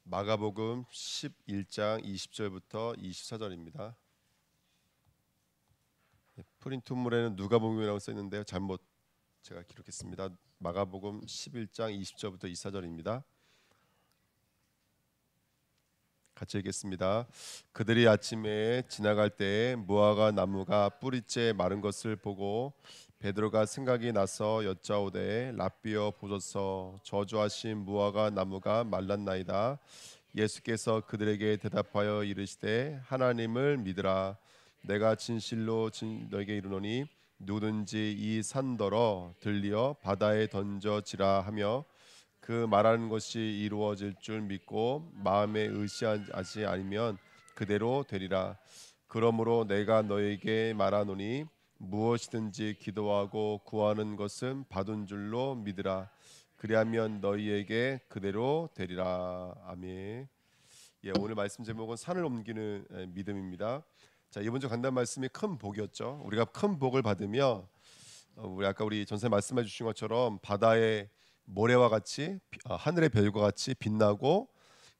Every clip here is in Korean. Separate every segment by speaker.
Speaker 1: 마가복음 11장 20절부터 24절입니다. 프린트물에는 누가복음이라고 써 있는데요. 잘못 제가 기록했습니다. 마가복음 11장 20절부터 24절입니다. 같이 읽겠습니다. 그들이 아침에 지나갈 때에 무화과 나무가 뿌리째 마른 것을 보고 베드로가 생각이 나서 여짜오되 랍비여 보소서 저주하신 무화과 나무가 말랐나이다. 예수께서 그들에게 대답하여 이르시되 하나님을 믿으라. 내가 진실로 너에게 이르노니 누구든지 이 산더러 들리어 바다에 던져지라 하며 그 말하는 것이 이루어질 줄 믿고 마음에 의심하지 아니면 그대로 되리라. 그러므로 내가 너에게 말하노니 무엇이든지 기도하고 구하는 것은 받은 줄로 믿으라. 그리하면 너희에게 그대로 되리라. 아멘. 오늘 말씀 제목은 산을 옮기는 믿음입니다. 자, 이번 주 간단 말씀이 큰 복이었죠. 우리가 큰 복을 받으며 우리 전세 말씀해 주신 것처럼 바다의 모래와 같이 하늘의 별과 같이 빛나고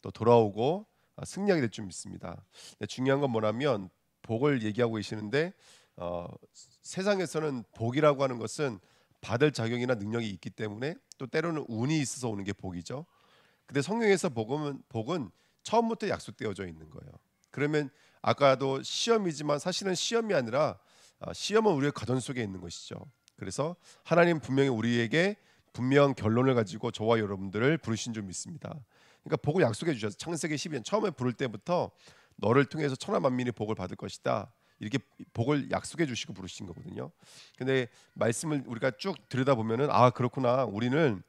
Speaker 1: 또 돌아오고 승리하게 될 줄 믿습니다. 중요한 건 뭐냐면 복을 얘기하고 계시는데 세상에서는 복이라고 하는 것은 받을 자격이나 능력이 있기 때문에 또 때로는 운이 있어서 오는 게 복이죠. 근데 성경에서 복은 처음부터 약속되어져 있는 거예요. 그러면 아까도 시험이지만 사실은 시험이 아니라 시험은 우리의 가전 속에 있는 것이죠. 그래서 하나님 분명히 우리에게 분명한 결론을 가지고 저와 여러분들을 부르신 줄 믿습니다. 그러니까 복을 약속해 주셔서 창세기 12년 처음에 부를 때부터 너를 통해서 천하 만민이 복을 받을 것이다. 이렇게 복을 약속해 주시고 부르신 거거든요. 근데 말씀을 우리가 쭉 들여다보면은 그렇구나. 우리는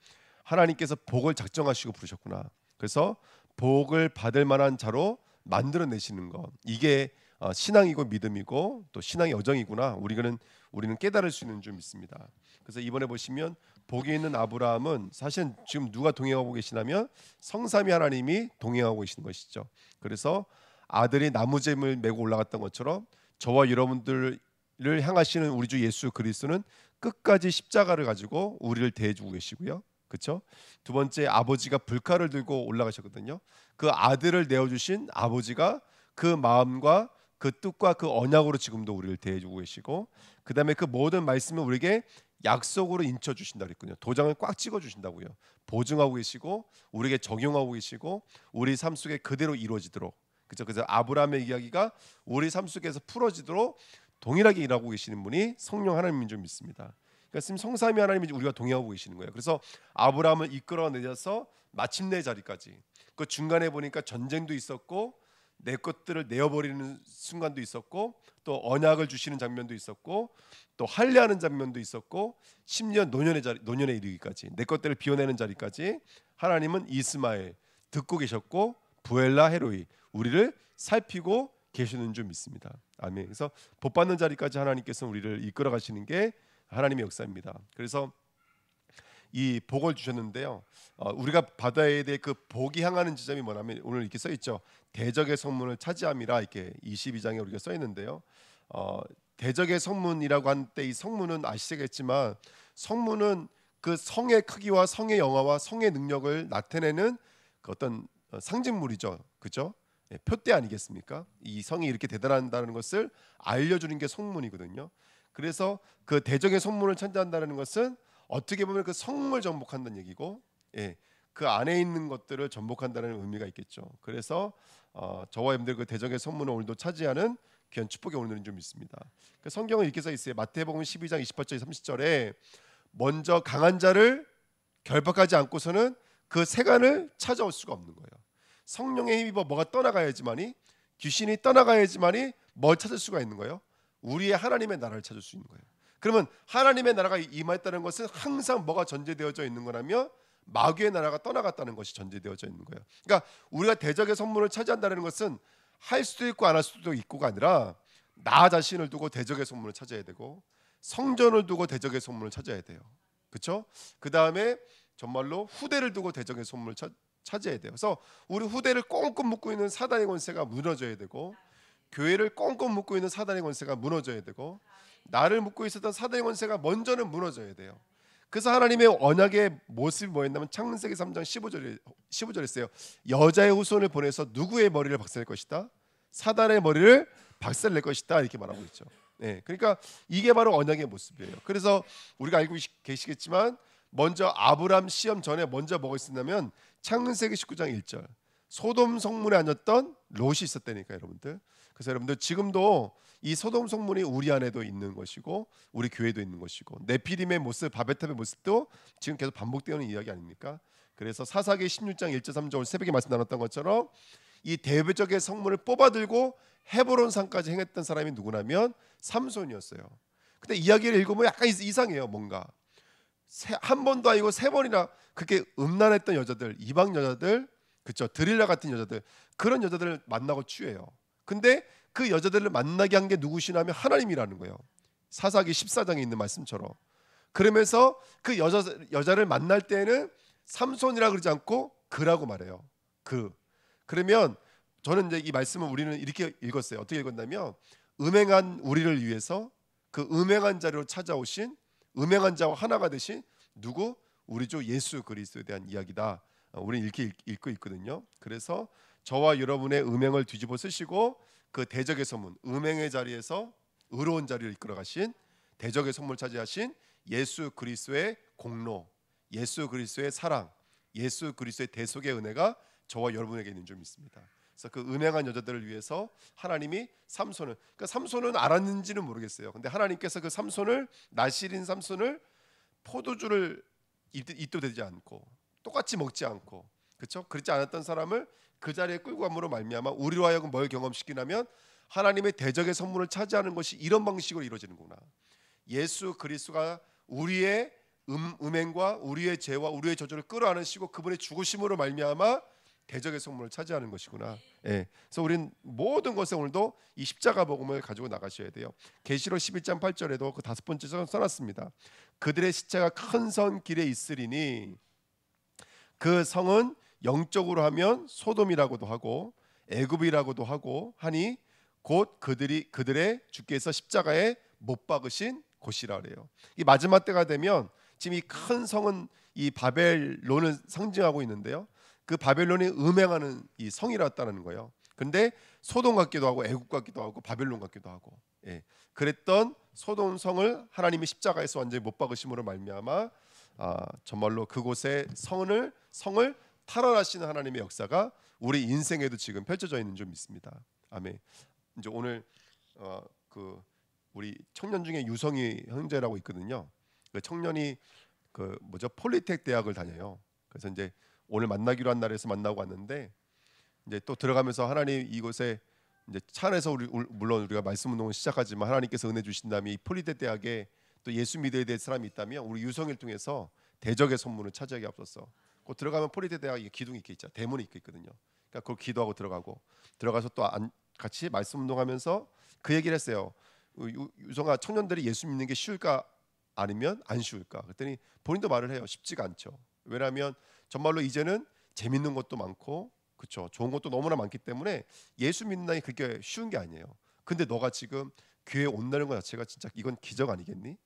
Speaker 1: 하나님께서 복을 작정하시고 부르셨구나. 그래서 복을 받을 만한 자로 만들어 내시는 것. 이게 신앙이고 믿음이고 또 신앙의 여정이구나. 우리는 깨달을 수 있는 줄 믿습니다. 그래서 이번에 보시면 복이 있는 아브라함은 사실 지금 누가 동행하고 계시냐면 성삼위 하나님이 동행하고 계시는 것이죠. 그래서 아들이 나무잼을 메고 올라갔던 것처럼 저와 여러분들을 향하시는 우리 주 예수 그리스도는 끝까지 십자가를 가지고 우리를 대해주고 계시고요. 그렇죠? 두 번째, 아버지가 불칼을 들고 올라가셨거든요. 그 아들을 내어주신 아버지가 그 마음과 그 뜻과 그 언약으로 지금도 우리를 대해주고 계시고, 그 다음에 그 모든 말씀을 우리에게 약속으로 인쳐 주신다 그랬거든요. 도장을 꽉 찍어 주신다고요. 보증하고 계시고 우리에게 적용하고 계시고 우리 삶 속에 그대로 이루어지도록. 그렇죠? 그래서 아브라함의 이야기가 우리 삶 속에서 풀어지도록 동일하게 일하고 계시는 분이 성령 하나님인 줄 믿습니다. 그러니까 지금 성삼위 하나님이 우리가 동행하고 계시는 거예요. 그래서 아브라함을 이끌어내셔서 마침내 자리까지. 그 중간에 보니까 전쟁도 있었고 내 것들을 내어버리는 순간도 있었고 또 언약을 주시는 장면도 있었고 또 할례하는 장면도 있었고 심지어 노년에 이르기까지 내 것들을 비워내는 자리까지 하나님은 이스마엘 듣고 계셨고 부엘라 헤로이 우리를 살피고 계시는 줄 믿습니다. 아멘. 그래서 복 받는 자리까지 하나님께서 우리를 이끌어 가시는 게 하나님의 역사입니다. 그래서 이 복을 주셨는데요. 우리가 받아야 될 그 복이 향하는 지점이 뭐냐면 오늘 이렇게 써 있죠. 대적의 성문을 차지함이라 이렇게 22장에 우리가 써 있는데요. 대적의 성문이라고 한 때 이 성문은 아시겠지만 성문은 그 성의 크기와 성의 영화와 성의 능력을 나타내는 그 어떤 상징물이죠. 그렇죠? 표대 아니겠습니까? 이 성이 이렇게 대단하다는 것을 알려주는 게 성문이거든요. 그래서 그 대적의 성문을 차지한다는 것은 어떻게 보면 그 성을 정복한다는 얘기고, 그 안에 있는 것들을 정복한다는 의미가 있겠죠. 그래서 저와 여러분들 그 대적의 성문을 오늘도 차지하는 귀한 축복의 오늘은 좀 있습니다. 그 성경은 이렇게 써 있어요. 마태복음 12장 28절 30절에 먼저 강한 자를 결박하지 않고서는 그 세간을 찾아올 수가 없는 거예요. 성령에 힘입어 뭐가 떠나가야지만이 귀신이 떠나가야지만이 뭘 찾을 수가 있는 거예요. 우리의 하나님의 나라를 찾을 수 있는 거예요. 그러면 하나님의 나라가 임했다는 것은 항상 뭐가 전제되어져 있는 거라며 마귀의 나라가 떠나갔다는 것이 전제되어져 있는 거예요. 그러니까 우리가 대적의 선물을 차지한다는 것은 할 수도 있고 안 할 수도 있고가 아니라 나 자신을 두고 대적의 선물을 찾아야 되고 성전을 두고 대적의 선물을 찾아야 돼요. 그렇죠? 그 다음에 정말로 후대를 두고 대적의 선물을 찾아야 돼요. 그래서 우리 후대를 꽁꽁 묶고 있는 사단의 권세가 무너져야 되고 교회를 꽁꽁 묶고 있는 사단의 권세가 무너져야 되고 나를 묶고 있었던 사단의 권세가 먼저는 무너져야 돼요. 그래서 하나님의 언약의 모습이 뭐였냐면 창세기 3장 15절에 있어요. 여자의 후손을 보내서 누구의 머리를 박살낼 것이다? 사단의 머리를 박살낼 것이다, 이렇게 말하고 있죠. 네, 그러니까 이게 바로 언약의 모습이에요. 그래서 우리가 알고 계시겠지만 먼저 아브람 시험 전에 먼저 뭐가 있었냐면 창세기 19장 1절 소돔 성문에 앉았던 롯이 있었다니까, 여러분들. 그래서 여러분들 지금도 이 소돔 성문이 우리 안에도 있는 것이고 우리 교회도 있는 것이고 네피림의 모습, 바벨탑의 모습도 지금 계속 반복되는 이야기 아닙니까? 그래서 사사기 16장 1절 3절 새벽에 말씀 나눴던 것처럼 이 대표적인 성문을 뽑아들고 헤브론 산까지 행했던 사람이 누구냐면 삼손이었어요. 근데 이야기를 읽으면 약간 이상해요. 뭔가 한 번도 아니고 세 번이나 그렇게 음란했던 여자들, 이방 여자들, 그렇죠, 드릴라 같은 여자들, 그런 여자들을 만나고 취해요. 근데 그 여자들을 만나게 한 게 누구시냐면 하나님이라는 거예요. 사사기 14장에 있는 말씀처럼. 그러면서 그 여자를 만날 때는 삼손이라 그러지 않고 그라고 말해요. 그러면 저는 이제 이 말씀을 우리는 이렇게 읽었어요. 어떻게 읽었냐면 음행한 우리를 위해서 그 음행한 자리로 찾아오신 음행한 자와 하나가 되신 누구? 우리 주 예수 그리스도에 대한 이야기다. 우리는 이렇게 읽고 있거든요. 그래서 저와 여러분의 음행을 뒤집어 쓰시고 그 대적의 선문, 음행의 자리에서 의로운 자리를 이끌어 가신 대적의 선문을 차지하신 예수 그리스도의 공로, 예수 그리스도의 사랑, 예수 그리스도의 대속의 은혜가 저와 여러분에게 있는 줄 믿습니다. 그래서 그 음행한 여자들을 위해서 하나님이 삼손을, 그러니까 삼손은 알았는지는 모르겠어요. 근데 하나님께서 그 삼손을, 나실인 삼손을 포도주를 입도 대지 않고 똑같이 먹지 않고, 그렇죠? 그렇지 않았던 사람을 그 자리에 끌고 감으로 말미암아 우리로 하여금 뭘 경험시키냐면 하나님의 대적의 선물을 차지하는 것이 이런 방식으로 이루어지는구나. 예수 그리스도가 우리의 음행과 우리의 죄와 우리의 저주를 끌어안으시고 그분의 죽으심으로 말미암아 대적의 성문을 차지하는 것이구나. 예. 그래서 우리는 모든 것에 오늘도 이 십자가 복음을 가지고 나가셔야 돼요. 계시록 11장 8절에도 그 다섯 번째 써놨습니다. 그들의 시체가 큰 성 길에 있으리니 그 성은 영적으로 하면 소돔이라고도 하고 애굽이라고도 하고 하니 곧 그들의 주께서 십자가에 못 박으신 곳이라 그래요. 이 마지막 때가 되면 지금 이 큰 성은 이 바벨론을 상징하고 있는데요. 그 바벨론이 음행하는 이 성이라는 거예요. 근데 소돔 같기도 하고 애굽 같기도 하고 바벨론 같기도 하고, 예. 그랬던 소돔 성을 하나님이 십자가에서 완전히 못 박으심으로 말미암아 정말로 그곳의 성을 탈환하시는 하나님의 역사가 우리 인생에도 지금 펼쳐져 있는 줄 믿습니다. 아멘. 이제 오늘 그 우리 청년 중에 유성희 형제라고 있거든요. 그 청년이 폴리텍 대학을 다녀요. 그래서 이제 오늘 만나기로 한 날에서 만나고 왔는데 이제 또 들어가면서 하나님 이곳에 이제 차 안에서 물론 우리가 말씀 운동을 시작하지만 하나님께서 은혜 주신 다음에 이 폴리텍 대학에 또 예수 믿어야 될 사람이 있다면 우리 유성일 통해서 대적의 선문을 차지하게 앞서서 그 들어가면 폴리텍 대학 기둥이 이렇게 있죠. 대문이 이렇게 있거든요. 그러니까 그걸 기도하고 들어가서 또 같이 말씀 운동하면서 그 얘기를 했어요. 유성아, 청년들이 예수 믿는 게 쉬울까 아니면 안 쉬울까? 그랬더니 본인도 말을 해요. 쉽지가 않죠. 왜냐하면 정말로 이제는 재밌는 것도 많고, 그렇죠, 좋은 것도 너무나 많기 때문에 예수 믿는다니 그게 쉬운 게 아니에요. 근데 너가 지금 교회에 온다는 것 자체가 진짜 이건 기적 아니겠니?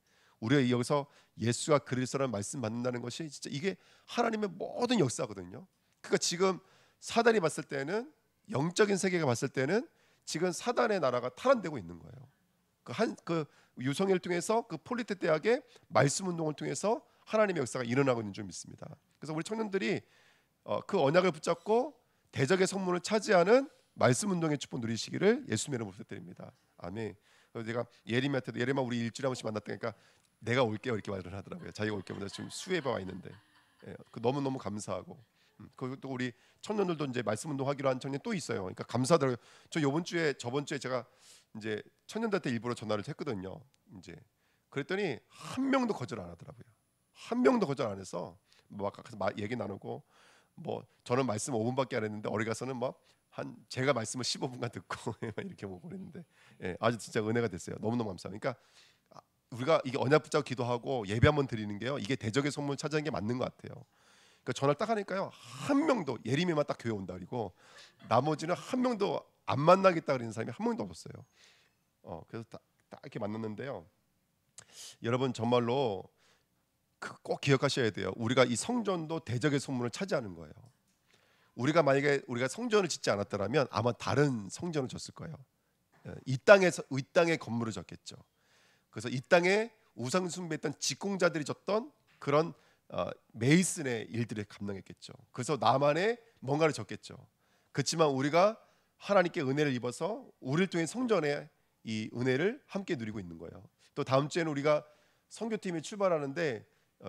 Speaker 1: 우리가 여기서 예수가 그리스도라는 말씀 받는다는 것이 진짜 이게 하나님의 모든 역사거든요. 그러니까 지금 사단이 봤을 때는, 영적인 세계가 봤을 때는 지금 사단의 나라가 탈환되고 있는 거예요. 그 유성일 통해서 그 폴리텍 대학의 말씀 운동을 통해서 하나님의 역사가 일어나고 있는 줄 믿습니다. 그래서 우리 청년들이 그 언약을 붙잡고 대적의 성문을 차지하는 말씀 운동의 축복 누리시기를 예수님의 이름으로 부탁드립니다. 아멘. 그래서 제가 예림이한테도 예림아 우리 일주일에 한 번씩 만났다니까 내가 올게요 이렇게 말을 하더라고요. 자기가 올게 보다 지금 수혜가 와 있는데, 예, 너무 너무 감사하고, 그리고 또 우리 청년들도 이제 말씀 운동하기로 한 청년 또 있어요. 그러니까 감사하더라고요. 저번 주에 제가 이제 청년들한테 일부러 전화를 했거든요. 이제 그랬더니 한 명도 거절 안 하더라고요. 한 명도 거절 안 해서 막 얘기 나누고, 뭐 저는 말씀 5분밖에 안 했는데 어디 가서는 제가 말씀을 15분간 듣고 이렇게 보고 그랬는데, 예, 아주 진짜 은혜가 됐어요. 너무너무 감사합니다. 그러니까 우리가 이게 언약 붙잡고 기도하고 예배 한번 드리는 게요, 이게 대적의 선물 차지하는 게 맞는 것 같아요. 그러니까 전화를 딱 하니까요, 한 명도, 예림이만 딱 교회 온다 그리고 나머지는 한 명도 안 만나겠다 그러는 사람이 한 명도 없었어요. 그래서 딱 이렇게 만났는데요, 여러분 정말로 꼭 기억하셔야 돼요. 우리가 이 성전도 대적의 손문을 차지하는 거예요. 우리가 만약에 우리가 성전을 짓지 않았더라면 아마 다른 성전을 졌을 거예요. 이 땅의 건물을 졌겠죠. 그래서 이 땅에 우상 숭배했던 직공자들이 졌던 그런 메이슨의 일들을 감당했겠죠. 그래서 나만의 뭔가를 졌겠죠. 그렇지만 우리가 하나님께 은혜를 입어서 우리를 통해 성전의 이 은혜를 함께 누리고 있는 거예요. 또 다음 주에는 우리가 선교팀이 출발하는데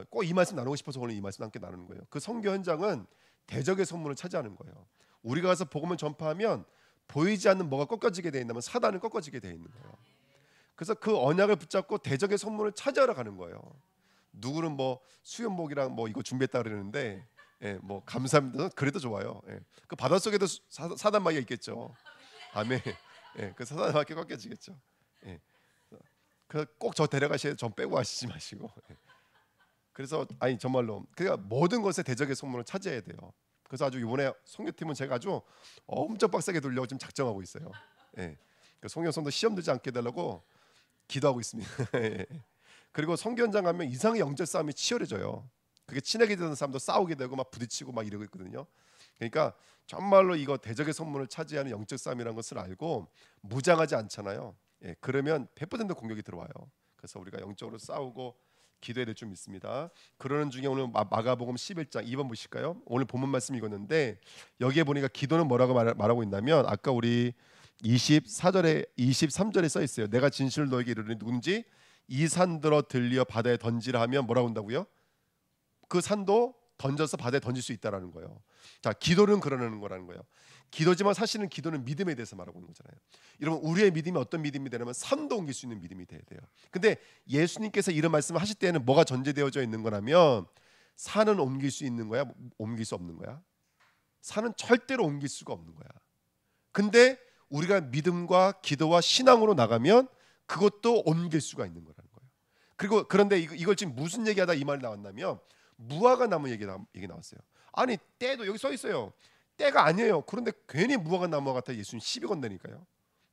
Speaker 1: 꼭 이 말씀 나누고 싶어서 오늘 이 말씀 함께 나누는 거예요. 그 선교 현장은 대적의 선문을 차지하는 거예요. 우리가 가서 복음을 전파하면 보이지 않는 뭐가 꺾어지게 돼 있다면 사단은 꺾어지게 돼 있는 거예요. 그래서 그 언약을 붙잡고 대적의 선문을 차지하러 가는 거예요. 누구는 뭐 수연복이랑 뭐 이거 준비했다 그러는데 뭐 감사합니다. 그래도 좋아요. 그 바닷속에도 사단 마귀가 있겠죠. 아멘. 그 사단 마귀 꺾여지겠죠. 꼭 저 데려가셔야 전 빼고 하시지 마시고. 그래서 아니 정말로 그러니까 모든 것에 대적의 선문을 차지해야 돼요. 그래서 아주 이번에 선교팀은 제가 아주 엄청 빡세게 돌려고 지금 작정하고 있어요. 그 선교성도 시험 들지 않게 해달라고 기도하고 있습니다. 그리고 선교 현장 가면 이상의 영적 싸움이 치열해져요. 그게 친하게 되는 사람도 싸우게 되고 막 부딪히고 막 이러고 있거든요. 그러니까 정말로 이거 대적의 선문을 차지하는 영적 싸움이라는 것을 알고 무장하지 않잖아요. 그러면 100% 공격이 들어와요. 그래서 우리가 영적으로 싸우고 기도해야 될 줄 믿습니다. 그러는 중에 오늘 마가복음 11장 2번 보실까요? 오늘 본문 말씀 읽었는데 여기에 보니까 기도는 뭐라고 말하고 있냐면 아까 우리 24절에 23절에 써 있어요. 내가 진실을 너에게 이르노니 누군지 이 산들어 들려 바다에 던지라 하면 뭐라고 한다고요? 그 산도 던져서 바다에 던질 수 있다라는 거예요. 자, 기도는 그러는 거라는 거예요. 기도지만 사실은 기도는 믿음에 대해서 말하고 있는 거잖아요. 여러분 우리의 믿음이 어떤 믿음이 되냐면 산도 옮길 수 있는 믿음이 돼야 돼요. 근데 예수님께서 이런 말씀을 하실 때에는 뭐가 전제되어져 있는 거냐면 산은 옮길 수 있는 거야? 옮길 수 없는 거야? 산은 절대로 옮길 수가 없는 거야. 근데 우리가 믿음과 기도와 신앙으로 나가면 그것도 옮길 수가 있는 거라는 거예요. 그리고 그런데 이걸 지금 무슨 얘기하다 이 말이 나왔냐면 무화과 나무 얘기 나왔어요. 아니 때도 여기 써 있어요. 때가 아니에요. 그런데 괜히 무화과 나무와 같아 예수님 시비 건다니까요.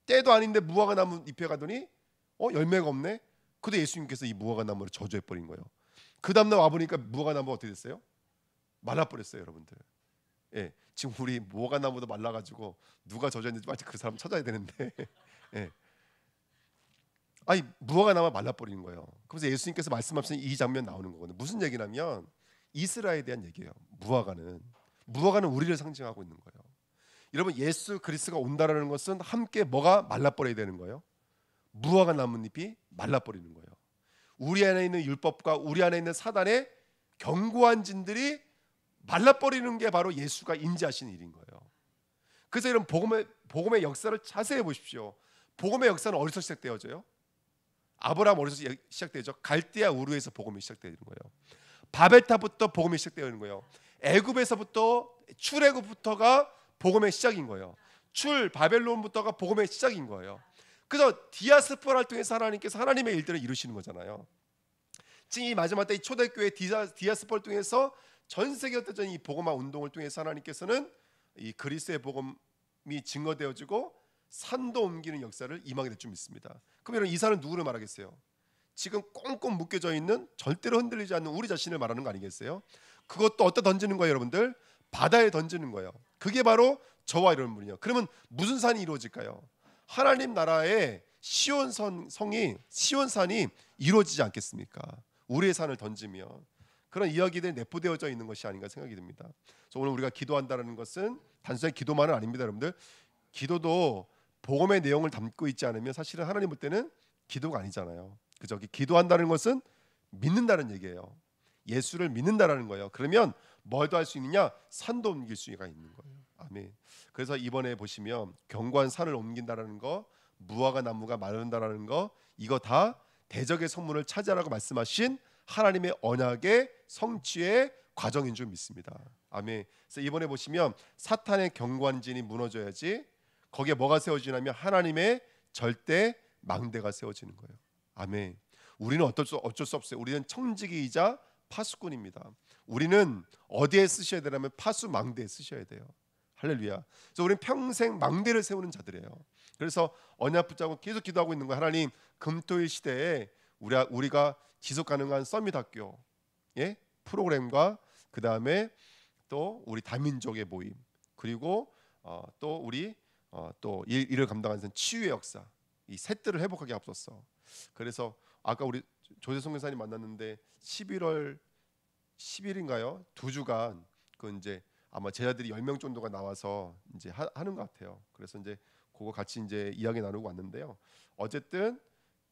Speaker 1: 때도 아닌데 무화과 나무 잎에 가더니 열매가 없네. 그때 예수님께서 이 무화과 나무를 저주해 버린 거예요. 그 다음날 와 보니까 무화과 나무가 어떻게 됐어요? 말라버렸어요, 여러분들. 지금 우리 무화과 나무도 말라가지고 누가 저주했는지 빨리 그 사람 찾아야 되는데, 아니 무화과 나무가 말라버리는 거예요. 그래서 예수님께서 말씀하신 이 장면 나오는 거거든요. 무슨 얘기냐면 이스라엘에 대한 얘기예요. 무화과는 우리를 상징하고 있는 거예요. 여러분 예수 그리스도가 온다라는 것은 함께 뭐가 말라버려야 되는 거예요? 무화과 나뭇잎이 말라버리는 거예요. 우리 안에 있는 율법과 우리 안에 있는 사단의 견고한 진들이 말라버리는 게 바로 예수가 인지하시는 일인 거예요. 그래서 이런 복음의 역사를 자세히 보십시오. 복음의 역사는 어디서 시작되어져요? 아브라함 어디서 시작되죠? 갈대아 우르에서 복음이 시작되는 거예요. 바벨탑부터 복음이 시작되는 거예요. 애굽에서부터 출애굽부터가 복음의 시작인 거예요. 바벨론부터가 복음의 시작인 거예요. 그래서 디아스포라를 통해서 하나님께서 하나님의 일들을 이루시는 거잖아요. 지금 이 마지막 때 이 초대교회 디아스포라를 통해서 전 세계에 흩어진 이 복음화 운동을 통해서 하나님께서는 이 그리스도의 복음이 증거되어지고 산도 옮기는 역사를 임하게 될 줄 믿습니다. 그럼 여러분 이 산은 누구를 말하겠어요? 지금 꽁꽁 묶여져 있는 절대로 흔들리지 않는 우리 자신을 말하는 거 아니겠어요? 그것도 어디다 던지는 거예요, 여러분들? 바다에 던지는 거예요. 그게 바로 저와 여러분이요. 그러면 무슨 산이 이루어질까요? 하나님 나라의 시온산이 이루어지지 않겠습니까? 우리의 산을 던지면 그런 이야기들이 내포되어져 있는 것이 아닌가 생각이 듭니다. 그래서 오늘 우리가 기도한다는 것은 단순히 기도만은 아닙니다, 여러분들. 기도도 복음의 내용을 담고 있지 않으면 사실은 하나님 볼 때는 기도가 아니잖아요. 그죠? 기도한다는 것은 믿는다는 얘기예요. 예수를 믿는다라는 거예요. 그러면 뭐도 할 수 있느냐? 산도 옮길 수가 있는 거예요. 아멘. 그래서 이번에 보시면 견고한 산을 옮긴다라는 거, 무화과 나무가 마른다라는 거, 이거 다 대적의 성문을 차지하라고 말씀하신 하나님의 언약의 성취의 과정인 줄 믿습니다. 아멘. 그래서 이번에 보시면 사탄의 견고한 진이 무너져야지 거기에 뭐가 세워지냐면 하나님의 절대 망대가 세워지는 거예요. 아멘. 우리는 어쩔 수 없어요. 우리는 청지기이자 파수꾼입니다. 우리는 어디에 쓰셔야 되냐면 파수 망대에 쓰셔야 돼요. 할렐루야. 그래서 우리는 평생 망대를 세우는 자들이에요. 그래서 언약 붙잡고 계속 기도하고 있는 거예요. 하나님 금토일 시대에 우리가 지속 가능한 서밋 학교, 프로그램과 그 다음에 또 우리 다민족의 모임, 그리고 또 우리 또 일을 감당하는 치유의 역사, 이 셋들을 회복하기 앞섰어. 그래서 아까 우리 조재성 교사님 만났는데 11월 10일인가요? 2주간 그 이제 아마 제자들이 10명 정도가 나와서 이제 하는 것 같아요. 그래서 이제 그거 같이 이제 이야기 나누고 왔는데요. 어쨌든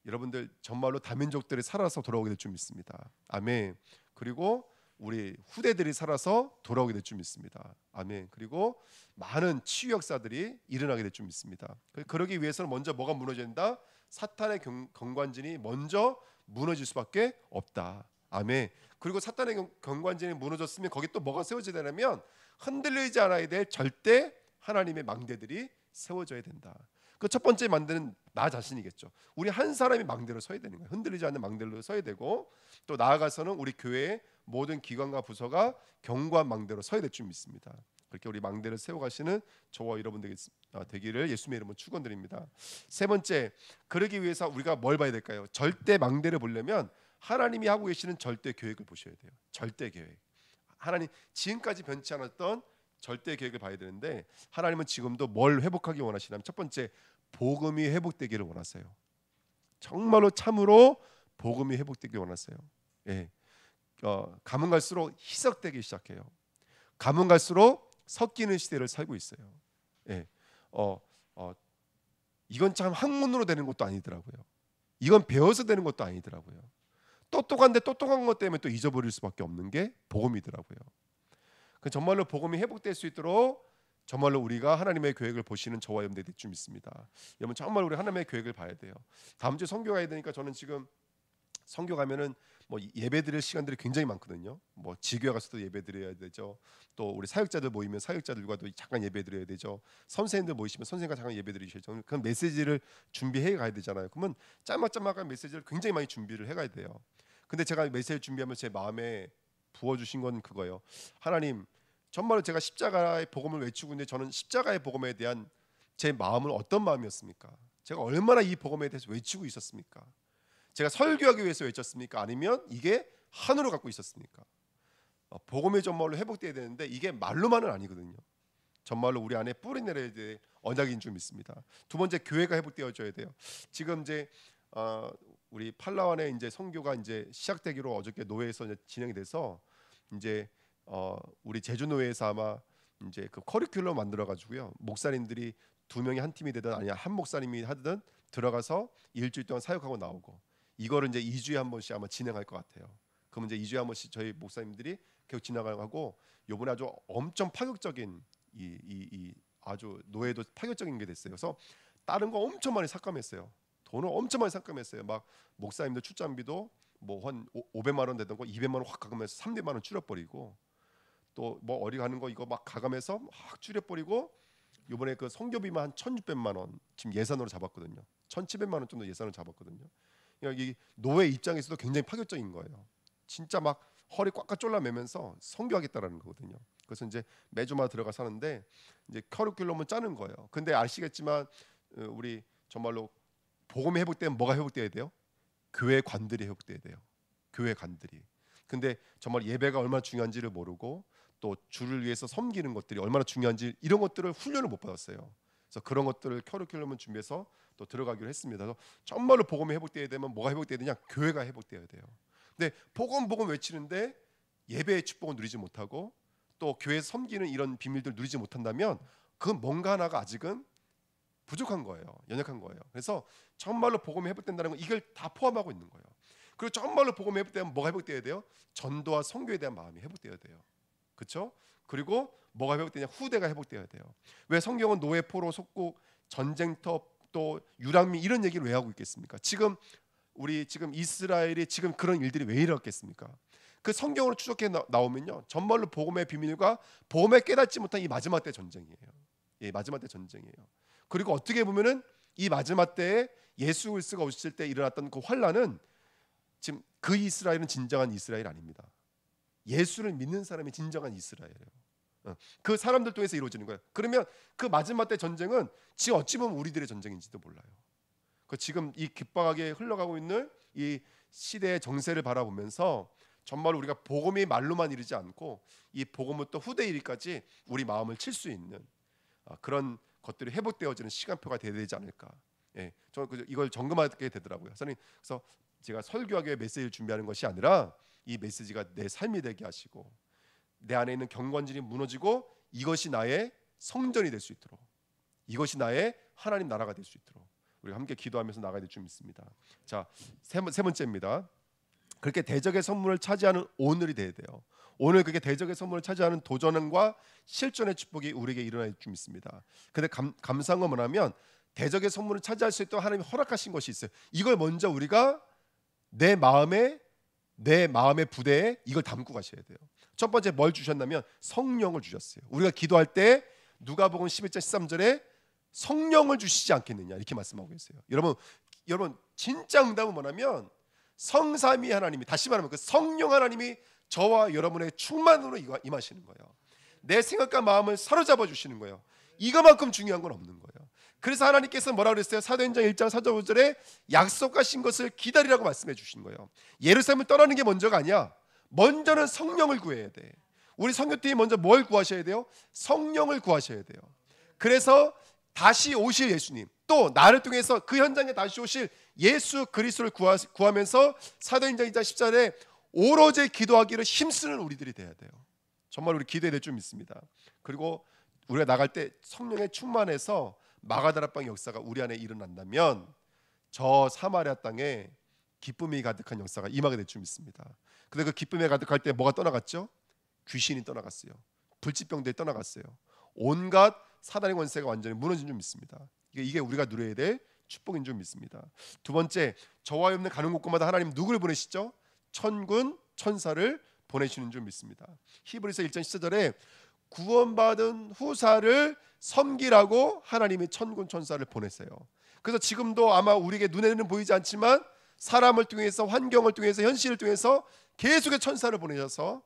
Speaker 1: 여러분들 정말로 다민족들이 살아서 돌아오게 될 줄 믿습니다. 아멘. 그리고 우리 후대들이 살아서 돌아오게 될 줄 믿습니다. 아멘. 그리고 많은 치유 역사들이 일어나게 될 줄 믿습니다. 그러기 위해서는 먼저 뭐가 무너져야 된다? 사탄의 경관진이 먼저 무너질 수밖에 없다. 아멘. 그리고 사탄의 경관진이 무너졌으면 거기 또 뭐가 세워져야 되냐면 흔들리지 않아야 될 절대 하나님의 망대들이 세워져야 된다. 그 첫 번째 망대는 나 자신이겠죠. 우리 한 사람이 망대로 서야 되는 거예요. 흔들리지 않는 망대로 서야 되고, 또 나아가서는 우리 교회의 모든 기관과 부서가 견고한 망대로 서야 될 줄 믿습니다. 그렇게 우리 망대를 세워가시는 저와 여러분 되기를 예수님의 이름으로 축원드립니다. 세 번째, 그러기 위해서 우리가 뭘 봐야 될까요? 절대 망대를 보려면 하나님이 하고 계시는 절대 계획을 보셔야 돼요. 절대 계획. 하나님 지금까지 변치 않았던 절대 계획을 봐야 되는데, 하나님은 지금도 뭘 회복하기 원하시냐면 첫 번째, 복음이 회복되기를 원하세요. 정말로 참으로 복음이 회복되기 원하세요. 예. 가면 갈수록 희석되기 시작해요. 가면 갈수록 섞이는 시대를 살고 있어요. 예. 이건 참 학문으로 되는 것도 아니더라고요. 이건 배워서 되는 것도 아니더라고요. 똑똑한데 똑똑한 것 때문에 또 잊어버릴 수밖에 없는 게 복음이더라고요. 정말로 복음이 회복될 수 있도록 정말로 우리가 하나님의 계획을 보시는 저와 여러분들이 될 줄 믿습니다. 여러분 정말 우리 하나님의 계획을 봐야 돼요. 다음 주에 선교 가야 되니까 저는 지금 선교 가면은 뭐 예배 드릴 시간들이 굉장히 많거든요. 뭐 지교회 가서도 예배 드려야 되죠. 또 우리 사역자들 모이면 사역자들과도 잠깐 예배 드려야 되죠. 선생님들 모이시면 선생님과 잠깐 예배 드리셔야죠. 그럼 메시지를 준비해 가야 되잖아요. 그러면 짤막짤막한 메시지를 굉장히 많이 준비를 해 가야 돼요. 근데 제가 메시지 준비하면서 제 마음에 부어주신 건 그거예요. 하나님, 정말로 제가 십자가의 복음을 외치고 있는데 저는 십자가의 복음에 대한 제 마음은 어떤 마음이었습니까? 제가 얼마나 이 복음에 대해서 외치고 있었습니까? 제가 설교하기 위해서 외쳤습니까? 아니면 이게 한으로 갖고 있었습니까? 복음이 정말로 회복돼야 되는데 이게 말로만은 아니거든요. 정말로 우리 안에 뿌리 내려야 될 언약인 줄 믿습니다. 두 번째, 교회가 회복되어져야 돼요. 지금 이제 우리 팔라완의 이제 선교가 이제 시작되기로 어저께 노회에서 이제 진행이 돼서 이제 우리 제주 노회에서 아마 이제 그 커리큘럼 만들어 가지고요. 목사님들이 2명이 한 팀이 되든 아니야 한 목사님이 하든 들어가서 일주일 동안 사역하고 나오고, 이거를 이제 2주에 한 번씩 아마 진행할 것 같아요. 그럼 이제 2주에 한 번씩 저희 목사님들이 계속 지나가고, 요번에 아주 엄청 파격적인 이 아주 노예도 파격적인 게 됐어요. 그래서 다른 거 엄청 많이 삭감했어요. 돈을 엄청 많이 삭감했어요. 막 목사님들 출장비도 뭐 한 500만 원 되던 거 200만 원 확 가감해서 300만 원 줄여버리고, 또 뭐 어디 가는 거 이거 막 가감해서 막 줄여버리고, 이번에 그 선교비만 한 1,600만 원 지금 예산으로 잡았거든요. 1,700만 원 정도 예산을 잡았거든요. 그러니까 이 노예 입장에서도 굉장히 파격적인 거예요. 진짜 막 허리 꽉꽉 졸라매면서 선교하겠다라는 거거든요. 그래서 이제 매주마다 들어가서 하는데 이제 커리큘럼은 짜는 거예요. 근데 아시겠지만 우리 정말로 복음이 회복되면 뭐가 회복돼야 돼요? 교회 관들이 회복돼야 돼요. 교회 관들이. 근데 정말 예배가 얼마나 중요한지를 모르고, 또 주를 위해서 섬기는 것들이 얼마나 중요한지 이런 것들을 훈련을 못 받았어요. 그래서 그런 것들을 커리큘럼을 준비해서 또 들어가기로 했습니다. 그래서 정말로 복음이 회복돼야 되면 뭐가 회복돼야 되냐? 교회가 회복돼야 돼요. 근데 복음 외치는데 예배의 축복을 누리지 못하고 또 교회 섬기는 이런 비밀들 누리지 못한다면 그건 뭔가 하나가 아직은 부족한 거예요. 연약한 거예요. 그래서 정말로 복음이 회복된다는 건 이걸 다 포함하고 있는 거예요. 그리고 정말로 복음이 회복되면 뭐가 회복돼야 돼요? 전도와 선교에 대한 마음이 회복돼야 돼요. 그렇죠? 그리고 뭐가 회복되냐? 후대가 회복돼야 돼요. 왜 성경은 노예, 포로, 속국, 전쟁터, 또 유랑민 이런 얘기를 왜 하고 있겠습니까? 지금 이스라엘이 지금 그런 일들이 왜 일어났겠습니까? 그 성경으로 추적해 나오면요, 정말로 복음의 비밀과 복음에 깨닫지 못한 이 마지막 때 전쟁이에요. 예, 마지막 때 전쟁이에요. 그리고 어떻게 보면은 이 마지막 때에 예수 그리스도가 오실 때 일어났던 그 환란은 지금 그 이스라엘은 진정한 이스라엘 아닙니다. 예수를 믿는 사람이 진정한 이스라엘이에요. 그 사람들 통해서 이루어지는 거예요. 그러면 그 마지막 때 전쟁은 지금 어찌 보면 우리들의 전쟁인지도 몰라요. 지금 이 급박하게 흘러가고 있는 이 시대의 정세를 바라보면서 정말 우리가 복음이 말로만 이르지 않고 이 복음부터 후대 일까지 우리 마음을 칠 수 있는 그런 것들이 회복되어지는 시간표가 되어야 되지 않을까. 예, 저는 이걸 점검하게 되더라고요. 그래서 제가 설교하기 위해 메시지를 준비하는 것이 아니라 이 메시지가 내 삶이 되게 하시고 내 안에 있는 경건진이 무너지고 이것이 나의 성전이 될 수 있도록, 이것이 나의 하나님 나라가 될 수 있도록 우리가 함께 기도하면서 나가야 될 줄 믿습니다. 자, 세 번째입니다. 그렇게 대적의 선물을 차지하는 오늘이 돼야 돼요. 오늘 그렇게 대적의 선물을 차지하는 도전과 실존의 축복이 우리에게 일어날 줄 믿습니다. 근데 감사한 건 뭐냐면 대적의 선물을 차지할 수 있도록 하나님이 허락하신 것이 있어요. 이걸 먼저 우리가 내 마음의 부대에 이걸 담고 가셔야 돼요. 첫 번째 뭘 주셨냐면 성령을 주셨어요. 우리가 기도할 때 누가복음 11장 13절에 성령을 주시지 않겠느냐 이렇게 말씀하고 있어요. 여러분 진짜 응답은 뭐냐면 성삼위 하나님이, 다시 말하면 그 성령 하나님이 저와 여러분의 충만으로 임하시는 거예요. 내 생각과 마음을 사로잡아 주시는 거예요. 이거만큼 중요한 건 없는 거예요. 그래서 하나님께서 뭐라고 그랬어요? 사도행전 1장 4절 5절에 약속하신 것을 기다리라고 말씀해 주신 거예요. 예루살렘을 떠나는 게 먼저가 아니야. 먼저는 성령을 구해야 돼. 우리 선교팀이 먼저 뭘 구하셔야 돼요? 성령을 구하셔야 돼요. 그래서 다시 오실 예수님, 또 나를 통해서 그 현장에 다시 오실 예수 그리스도를 구하면서 사도행전 2장 10절에 오로지 기도하기를 힘쓰는 우리들이 돼야 돼요. 정말 우리 기도해야 될 줄 믿습니다. 그리고 우리가 나갈 때 성령에 충만해서 마가다락방 역사가 우리 안에 일어난다면 저 사마리아 땅에 기쁨이 가득한 역사가 임하게 될 줄 믿습니다. 근데 그 기쁨에 가득할 때 뭐가 떠나갔죠? 귀신이 떠나갔어요. 불치병들이 떠나갔어요. 온갖 사단의 권세가 완전히 무너진 줄 믿습니다. 이게 우리가 누려야 될 축복인 줄 믿습니다. 두 번째, 저와 여러분 가는 곳마다 하나님 누구를 보내시죠? 천군 천사를 보내시는 줄 믿습니다. 히브리서 1장 14절에 구원받은 후사를 섬기라고 하나님이 천군 천사를 보냈어요. 그래서 지금도 아마 우리에게 눈에는 보이지 않지만 사람을 통해서, 환경을 통해서, 현실을 통해서 계속의 천사를 보내셔서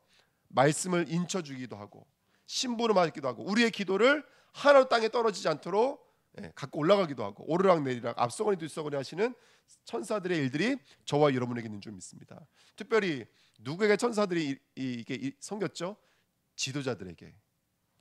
Speaker 1: 말씀을 인쳐주기도 하고 신부를 맞기도 하고 우리의 기도를 하나도 땅에 떨어지지 않도록 갖고 올라가기도 하고 오르락내리락 앞서거니 뒤서거니 하시는 천사들의 일들이 저와 여러분에게 있는 줄 믿습니다. 특별히 누구에게 천사들이 이게 섬겼죠? 지도자들에게,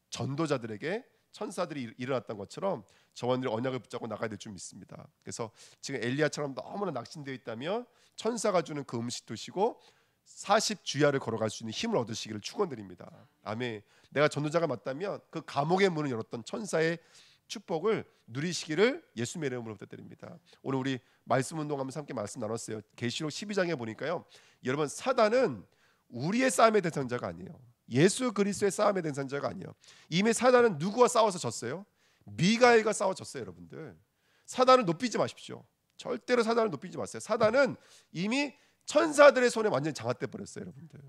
Speaker 1: 전도자들에게 천사들이 일어났던 것처럼 저와 여러분들이 언약을 붙잡고 나가야 될 줄 믿습니다. 그래서 지금 엘리야처럼 너무나 낙심되어 있다면 천사가 주는 그 음식 드시고 40주야를 걸어갈 수 있는 힘을 얻으시기를 축원드립니다. 아멘. 내가 전도자가 맞다면 그 감옥의 문을 열었던 천사의 축복을 누리시기를 예수님의 이름으로 부탁드립니다. 오늘 우리 말씀 운동하면서 함께 말씀 나눴어요. 계시록 12장에 보니까요, 여러분 사단은 우리의 싸움의 대상자가 아니에요. 예수 그리스도의 싸움의 대상자가 아니에요. 이미 사단은 누구와 싸워서 졌어요? 미가엘과 싸워 졌어요. 여러분들 사단을 높이지 마십시오. 절대로 사단을 높이지 마세요. 사단은 이미 천사들의 손에 완전히 장악돼 버렸어요. 여러분들.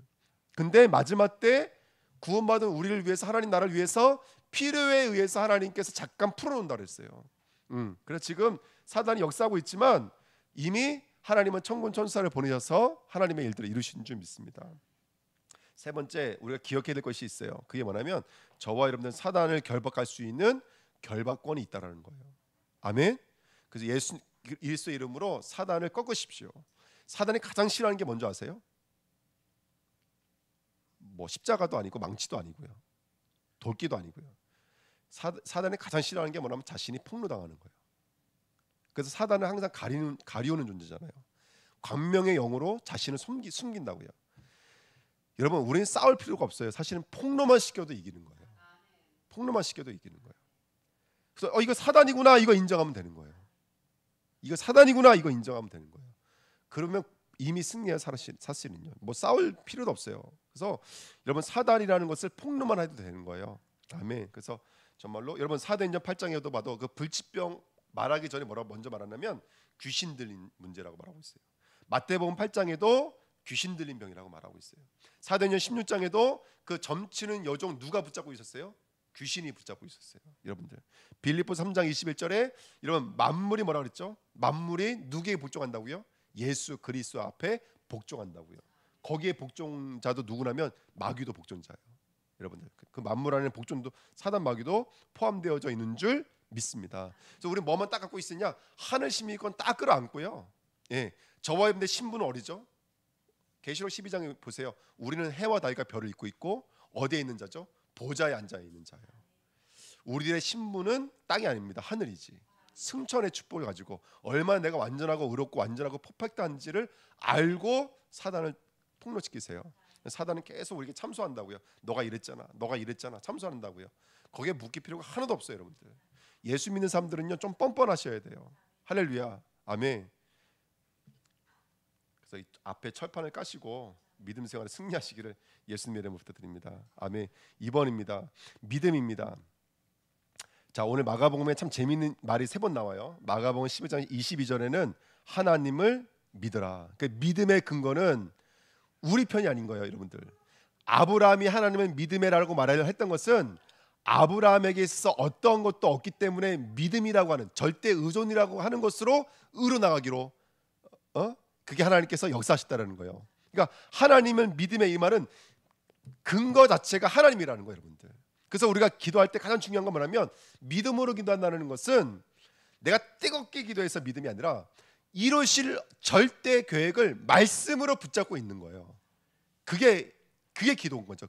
Speaker 1: 근데 마지막 때 구원받은 우리를 위해서, 하나님 나라를 위해서 필요에 의해서 하나님께서 잠깐 풀어놓는다 그랬어요. 그래서 지금 사단이 역사하고 있지만 이미 하나님은 천군 천사를 보내셔서 하나님의 일들을 이루신 줄 믿습니다. 세 번째, 우리가 기억해야 될 것이 있어요. 그게 뭐냐면 저와 여러분들 사단을 결박할 수 있는 결박권이 있다라는 거예요. 아멘. 그래서 예수 그리스도의 이름으로 사단을 꺾으십시오. 사단이 가장 싫어하는 게 뭔지 아세요? 뭐 십자가도 아니고 망치도 아니고요, 돌기도 아니고요. 사단이 가장 싫어하는 게 뭐냐면 자신이 폭로당하는 거예요. 그래서 사단은 항상 가리우는 존재잖아요. 광명의 영으로 자신을 숨긴다고요. 여러분, 우리는 싸울 필요가 없어요. 사실은 폭로만 시켜도 이기는 거예요. 폭로만 시켜도 이기는 거예요. 그래서 이거 사단이구나, 이거 인정하면 되는 거예요. 이거 사단이구나, 이거 인정하면 되는 거예요. 그러면 이미 승리한 사실은요. 뭐 싸울 필요도 없어요. 그래서 여러분 사단이라는 것을 폭로만 해도 되는 거예요. 아멘. 그래서 정말로 여러분 사도행전 8장에도 봐도 그 불치병 말하기 전에 뭐라고 먼저 말하냐면 귀신 들린 문제라고 말하고 있어요. 마태복음 8장에도 귀신 들린 병이라고 말하고 있어요. 사도행전 16장에도 그 점치는 여종 누가 붙잡고 있었어요? 귀신이 붙잡고 있었어요. 여러분들 빌립보 3장 21절에 여러분 만물이 뭐라 그랬죠? 만물이 누구에게 복종한다고요? 예수 그리스도 앞에 복종한다고요. 거기에 복종자도 누구냐면 마귀도 복종자예요. 여러분들 그 만물 안에 복종도 사단 마귀도 포함되어져 있는 줄 믿습니다. 그래서 우리 뭐만 딱 갖고 있으냐? 하늘 신비권 딱 끌어안고요. 예, 저와 여러분들 신분은 어디죠? 계시록 12장에 보세요. 우리는 해와 달과 별을 입고 있고 어디에 있는 자죠? 보좌에 앉아 있는 자예요. 우리들의 신분은 땅이 아닙니다. 하늘이지. 승천의 축복을 가지고 얼마나 내가 완전하고 의롭고 완전하고 퍼펙트한지를 알고 사단을 폭로시키세요. 사단은 계속 우리에게 참소한다고요. 너가 이랬잖아, 너가 이랬잖아, 참소한다고요. 거기에 묶일 필요가 하나도 없어요, 여러분들. 예수 믿는 사람들은요 좀 뻔뻔하셔야 돼요. 할렐루야, 아멘. 그래서 이 앞에 철판을 까시고 믿음 생활에 승리하시기를 예수님의 이름으로 부탁드립니다. 아멘. 2번입니다. 믿음입니다. 자, 오늘 마가복음에 참 재미있는 말이 3번 나와요. 마가복음 11장 22절에는 하나님을 믿어라. 그 믿음의 근거는 우리 편이 아닌 거예요, 여러분들. 아브라함이 하나님을 믿음이라고 말하려 했던 것은 아브라함에게 있어서 어떤 것도 없기 때문에 믿음이라고 하는 절대 의존이라고 하는 것으로 의로 나가기로 그게 하나님께서 역사하셨다는 거예요. 그러니까 하나님을 믿음의 이 말은 근거 자체가 하나님이라는 거예요, 여러분들. 그래서 우리가 기도할 때 가장 중요한 건 뭐냐면 믿음으로 기도한다는 것은 내가 뜨겁게 기도해서 믿음이 아니라 이루실 절대 계획을 말씀으로 붙잡고 있는 거예요. 그게 기도인 거죠.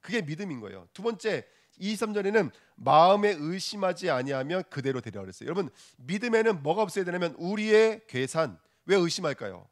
Speaker 1: 그게 믿음인 거예요. 두 번째 23절에는 마음에 의심하지 아니하면 그대로 되리라 그랬어요. 여러분, 믿음에는 뭐가 없어야 되냐면 우리의 계산. 왜 의심할까요?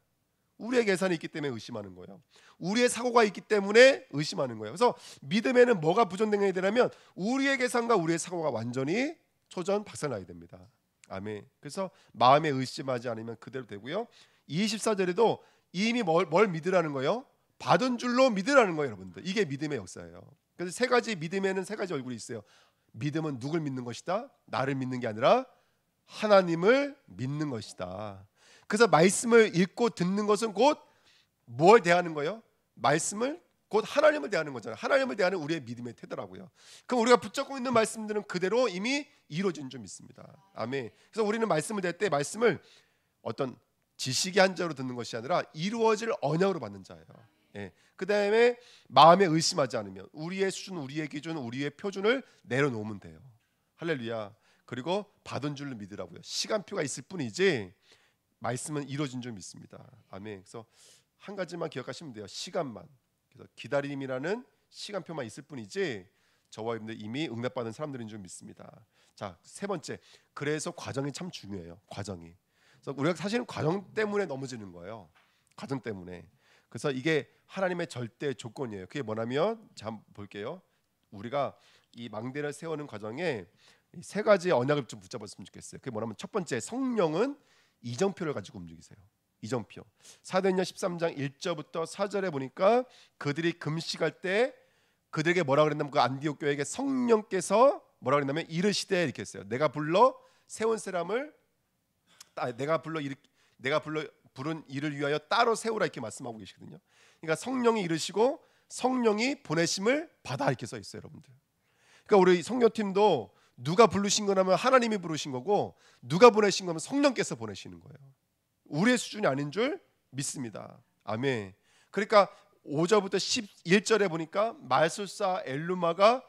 Speaker 1: 우리의 계산이 있기 때문에 의심하는 거예요. 우리의 사고가 있기 때문에 의심하는 거예요. 그래서 믿음에는 뭐가 부존되어야 되냐면 우리의 계산과 우리의 사고가 완전히 초전 박살나야 됩니다. 아멘. 그래서 마음에 의심하지 않으면 그대로 되고요. 24절에도 이미 뭘 믿으라는 거예요? 받은 줄로 믿으라는 거예요, 여러분들. 이게 믿음의 역사예요. 그래서 세 가지 믿음에는 세 가지 얼굴이 있어요. 믿음은 누굴 믿는 것이다? 나를 믿는 게 아니라 하나님을 믿는 것이다. 그래서 말씀을 읽고 듣는 것은 곧 뭘 대하는 거예요? 말씀을 곧 하나님을 대하는 거잖아요. 하나님을 대하는 우리의 믿음의 태도라고요. 그럼 우리가 붙잡고 있는 말씀들은 그대로 이미 이루어진 줄 믿습니다. 아멘. 그래서 우리는 말씀을 댈 때 말씀을 어떤 지식의 한자로 듣는 것이 아니라 이루어질 언약으로 받는 자예요. 예. 그 다음에 마음에 의심하지 않으면 우리의 수준, 우리의 기준, 우리의 표준을 내려놓으면 돼요. 할렐루야. 그리고 받은 줄로 믿으라고요. 시간표가 있을 뿐이지 말씀은 이루어진 줄 믿습니다. 아멘. 그래서 한 가지만 기억하시면 돼요. 시간만. 그래서 기다림이라는 시간표만 있을 뿐이지 저와 여러분들 이미 응답받은 사람들인 줄 믿습니다. 자, 세 번째. 그래서 과정이 참 중요해요. 과정이. 그래서 우리가 사실은 과정 때문에 넘어지는 거예요. 과정 때문에. 그래서 이게 하나님의 절대 조건이에요. 그게 뭐냐면 자, 한번 볼게요. 우리가 이 망대를 세우는 과정에 세 가지 언약을 좀 붙잡았으면 좋겠어요. 그게 뭐냐면 첫 번째, 성령은 이정표를 가지고 움직이세요. 이정표. 사도행전 13장 1절부터 4절에 보니까 그들이 금식할 때 그들에게 뭐라 그랬냐면 그 안디옥 교회에게 성령께서 뭐라 그랬냐면 이르시되 이렇게 했어요. 내가 불러 세운 사람을 내가 불러 부른 일을 위하여 따로 세우라 이렇게 말씀하고 계시거든요. 그러니까 성령이 이르시고 성령이 보내심을 받아 이렇게 써 있어요, 여러분들. 그러니까 우리 성교팀도 누가 부르신 거냐면 하나님이 부르신 거고 누가 보내신 거면 성령께서 보내시는 거예요. 우리의 수준이 아닌 줄 믿습니다. 아멘. 그러니까 5절부터 11절에 보니까 말술사 엘루마가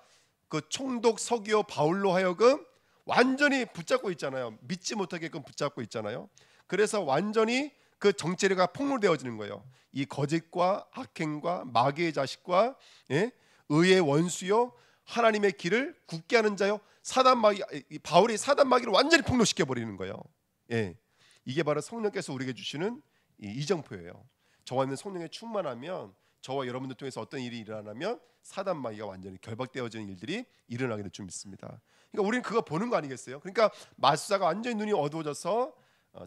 Speaker 1: 그 총독 서기오 바울로 하여금 완전히 붙잡고 있잖아요. 믿지 못하게끔 붙잡고 있잖아요. 그래서 완전히 그 정체가 폭로되어지는 거예요. 이 거짓과 악행과 마귀의 자식과 의의 원수요 하나님의 길을 굳게 하는 자요 사단 마귀 바울이 사단 마귀를 완전히 폭로시켜 버리는 거예요. 예, 이게 바로 성령께서 우리에게 주시는 이정표예요. 저와 있는 성령에 충만하면 저와 여러분들 통해서 어떤 일이 일어나면 사단 마귀가 완전히 결박되어지는 일들이 일어나게 될 줄 믿습니다. 그러니까 우리는 그거 보는 거 아니겠어요? 그러니까 마술사가 완전히 눈이 어두워져서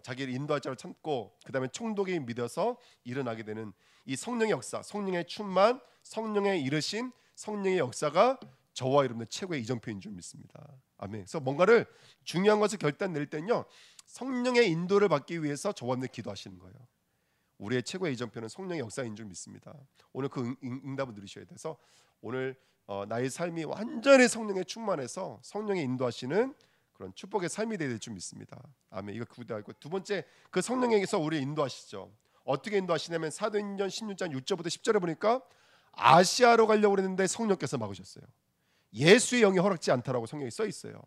Speaker 1: 자기를 인도할 자를 찾고 그 다음에 총독이 믿어서 일어나게 되는 이 성령의 역사, 성령의 충만, 성령의 이르심, 성령의 역사가 저와 여러분의 최고의 이정표인 줄 믿습니다. 아멘. 그래서 뭔가를 중요한 것을 결단 낼 때는요 성령의 인도를 받기 위해서 저와 여러분들 기도하시는 거예요. 우리의 최고의 이정표는 성령의 역사인 줄 믿습니다. 오늘 그 응답을 누리셔야 돼서 오늘 나의 삶이 완전히 성령에 충만해서 성령의 인도하시는 그런 축복의 삶이 되야 될 줄 믿습니다. 아멘. 이거 구대하고 두 번째 그 성령에게서 우리 인도하시죠. 어떻게 인도하시냐면 사도행전 16장 6절부터 10절에 보니까 아시아로 가려고 했는데 성령께서 막으셨어요. 예수의 영이 허락지 않다라고 성경에 써 있어요.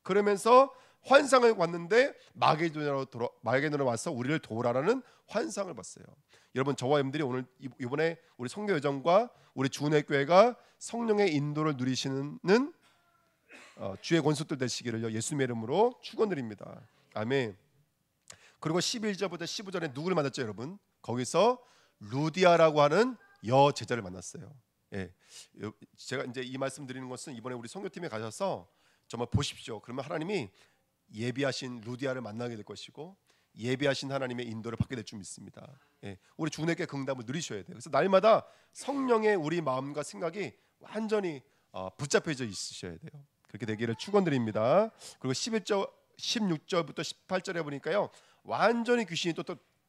Speaker 1: 그러면서 환상을 봤는데 마게도나로 와서 우리를 도우라는 환상을 봤어요. 여러분, 저와 여러분들이 오늘 이번에 우리 선교 여정과 우리 주은혜 교회가 성령의 인도를 누리시는 주의 권속들 되시기를 예수님의 이름으로 축원드립니다. 아멘. 그리고 11절부터 15절에 누구를 만났죠, 여러분? 거기서 루디아라고 하는 여제자를 만났어요. 예. 제가 이제 이 말씀 드리는 것은 이번에 우리 선교팀에 가셔서 정말 보십시오. 그러면 하나님이 예비하신 루디아를 만나게 될 것이고 예비하신 하나님의 인도를 받게 될 줄 믿습니다. 예. 우리 주님께 응답을 누리셔야 돼요. 그래서 날마다 성령의 우리 마음과 생각이 완전히 붙잡혀져 있으셔야 돼요. 그렇게 되기를 축원드립니다. 그리고 16절부터 18절에 보니까요, 완전히 귀신이 또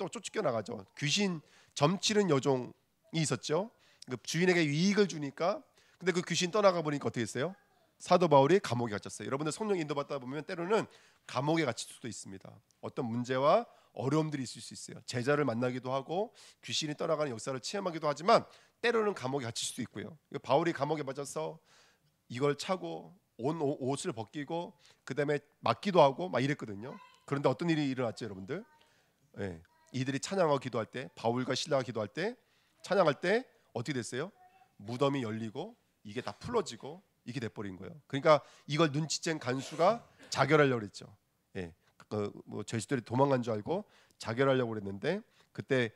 Speaker 1: 쫓겨 나가죠. 귀신 점치는 여종이 있었죠. 그 주인에게 이익을 주니까, 근데 그 귀신 떠나가 보니까 어떻게 했어요? 사도 바울이 감옥에 갇혔어요. 여러분들 성령 인도받다 보면 때로는 감옥에 갇힐 수도 있습니다. 어떤 문제와 어려움들이 있을 수 있어요. 제자를 만나기도 하고 귀신이 떠나가는 역사를 체험하기도 하지만 때로는 감옥에 갇힐 수도 있고요. 바울이 감옥에 맞아서 이걸 차고 온 옷을 벗기고 그 다음에 맞기도 하고 막 이랬거든요. 그런데 어떤 일이 일어났죠, 여러분들? 예, 이들이 찬양하고 기도할 때, 바울과 실라가 기도할 때, 찬양할 때 어떻게 됐어요? 무덤이 열리고 이게 다 풀어지고 이게 돼버린 거예요. 그러니까 이걸 눈치챈 간수가 자결하려고 그랬죠. 예, 뭐 죄수들이 도망간 줄 알고 자결하려고 그랬는데 그때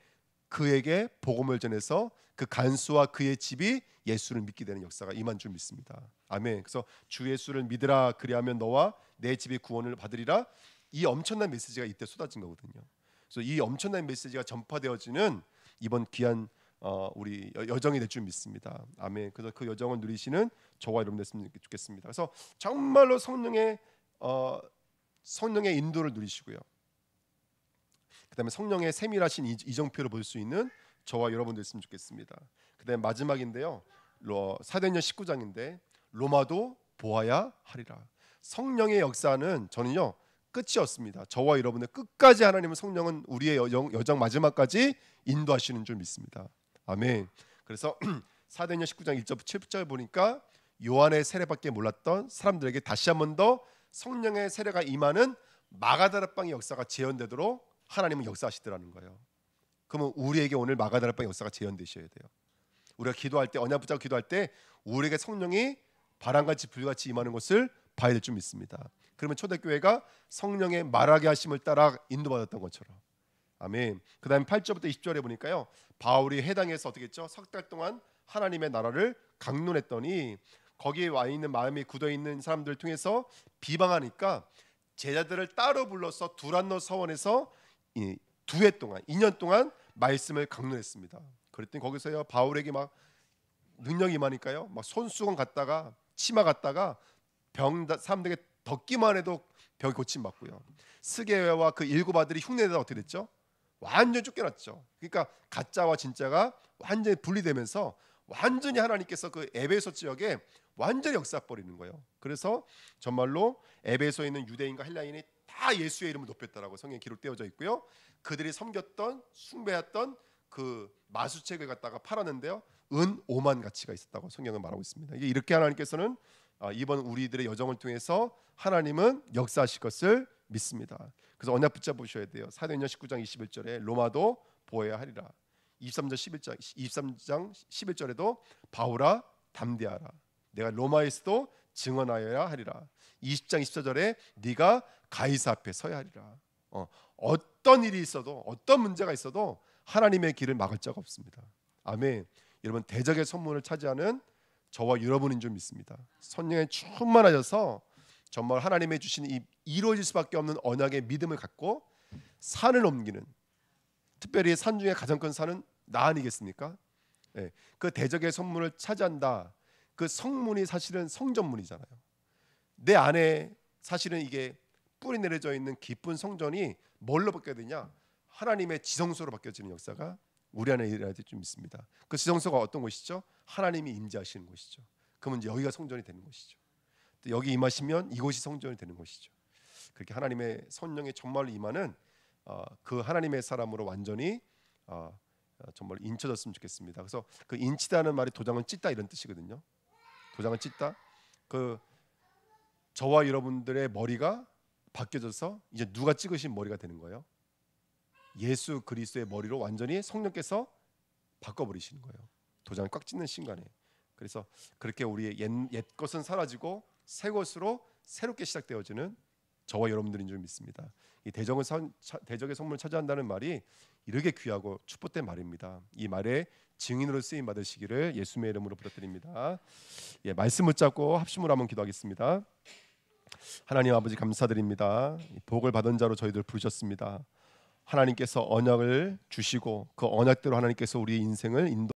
Speaker 1: 그에게 복음을 전해서 그 간수와 그의 집이 예수를 믿게 되는 역사가 임한 줄 믿습니다. 아멘. 그래서 주 예수를 믿으라, 그리하면 너와 내 집이 구원을 받으리라. 이 엄청난 메시지가 이때 쏟아진 거거든요. 그래서 이 엄청난 메시지가 전파되어지는 이번 귀한 우리 여정이 될 줄 믿습니다. 아멘. 그래서 그 여정을 누리시는 저와 여러분 됐으면 좋겠습니다. 그래서 정말로 성령의 인도를 누리시고요. 그다음에 성령의 세밀하신 이정표를 볼 수 있는 저와 여러분 됐으면 좋겠습니다. 그다음에 마지막인데요, 사도행전 19장인데 로마도 보아야 하리라. 성령의 역사는 저는요 끝이 없습니다. 저와 여러분의 끝까지 하나님은 성령은 우리의 여정 마지막까지 인도하시는 줄 믿습니다. 아멘. 그래서 사도행전 19장 1절 7절 보니까 요한의 세례밖에 몰랐던 사람들에게 다시 한 번 더 성령의 세례가 임하는 마가다락방의 역사가 재현되도록 하나님은 역사하시더라는 거예요. 그러면 우리에게 오늘 마가다락방의 역사가 재현되셔야 돼요. 우리가 기도할 때, 언약 붙잡고 기도할 때 우리에게 성령이 바람같이 불같이 임하는 것을 봐야 될 줄 믿습니다. 그러면 초대교회가 성령의 말하게 하심을 따라 인도받았던 것처럼. 아멘. 그 다음에 8절부터 20절에 보니까요, 바울이 해당에서 어떻게 했죠? 석 달 동안 하나님의 나라를 강론했더니 거기에 와 있는 마음이 굳어 있는 사람들을 통해서 비방하니까 제자들을 따로 불러서 두란노 서원에서 2해 동안 2년 동안 말씀을 강론했습니다. 그랬더니 거기서요 바울에게 막 능력이 임하니까요, 막 손수건 갖다가 치마 갖다가 사람들에게 덮기만 해도 병이 고침 받고요. 스게와 그 7 아들이 흉내내다 어떻게 됐죠? 완전 쫓겨났죠. 그러니까 가짜와 진짜가 완전히 분리되면서 완전히 하나님께서 그 에베소 지역에 완전히 역사 버리는 거예요. 그래서 정말로 에베소에 있는 유대인과 헬라인이 다 예수의 이름을 높였다라고 성경에 기록되어져 있고요. 그들이 섬겼던 숭배했던 그 마수책을 갖다가 팔았는데요, 은 5만 가치가 있었다고 성경은 말하고 있습니다. 이게 이렇게 하나님께서는 이번 우리들의 여정을 통해서 하나님은 역사하실 것을 믿습니다. 그래서 언약 붙잡으셔야 돼요. 사도행전 19장 21절에 로마도 보아야 하리라. 23장 11절에도 바울아 담대하라, 내가 로마에서도 증언하여야 하리라. 20장 24절에 네가 가이사 앞에 서야 하리라. 어떤 일이 있어도 어떤 문제가 있어도 하나님의 길을 막을 자가 없습니다. 아멘. 여러분, 대적의 선문을 차지하는 저와 여러분인 줄 믿습니다. 성령에 충만하셔서 정말 하나님의 주신 이 이루어질 수밖에 없는 언약의 믿음을 갖고 산을 옮기는, 특별히 산 중에 가장 큰 산은 나 아니겠습니까? 네, 그 대적의 성문을 차지한다. 그 성문이 사실은 성전문이잖아요. 내 안에 사실은 이게 뿌리 내려져 있는 깊은 성전이 뭘로 바뀌어야 되냐? 하나님의 지성소로 바뀌어지는 역사가 우리 안에 일어나야 될 줄 믿습니다. 그 지성소가 어떤 곳이죠? 하나님이 임재하시는 곳이죠. 그러면 이제 여기가 성전이 되는 것이죠. 또 여기 임하시면 이곳이 성전이 되는 것이죠. 그렇게 하나님의 성령의 정말로 임하는 그 하나님의 사람으로 완전히 정말 인쳐졌으면 좋겠습니다. 그래서 그 인치다는 말이 도장을 찢다 이런 뜻이거든요. 도장을 찢다. 그 저와 여러분들의 머리가 바뀌어져서 이제 누가 찍으신 머리가 되는 거예요? 예수 그리스도의 머리로 완전히 성령께서 바꿔버리시는 거예요. 도장을 꽉 찍는 순간에. 그래서 그렇게 우리의 옛 것은 사라지고 새 것으로 새롭게 시작되어지는 저와 여러분들인 줄 믿습니다. 이 대적의 선물을 차지한다는 말이 이렇게 귀하고 축복된 말입니다. 이 말에 증인으로 쓰임 받으시기를 예수님의 이름으로 부탁드립니다. 예, 말씀 붙잡고 합심으로 한번 기도하겠습니다. 하나님 아버지 감사드립니다. 복을 받은 자로 저희들 부르셨습니다. 하나님께서 언약을 주시고 그 언약대로 하나님께서 우리의 인생을 인도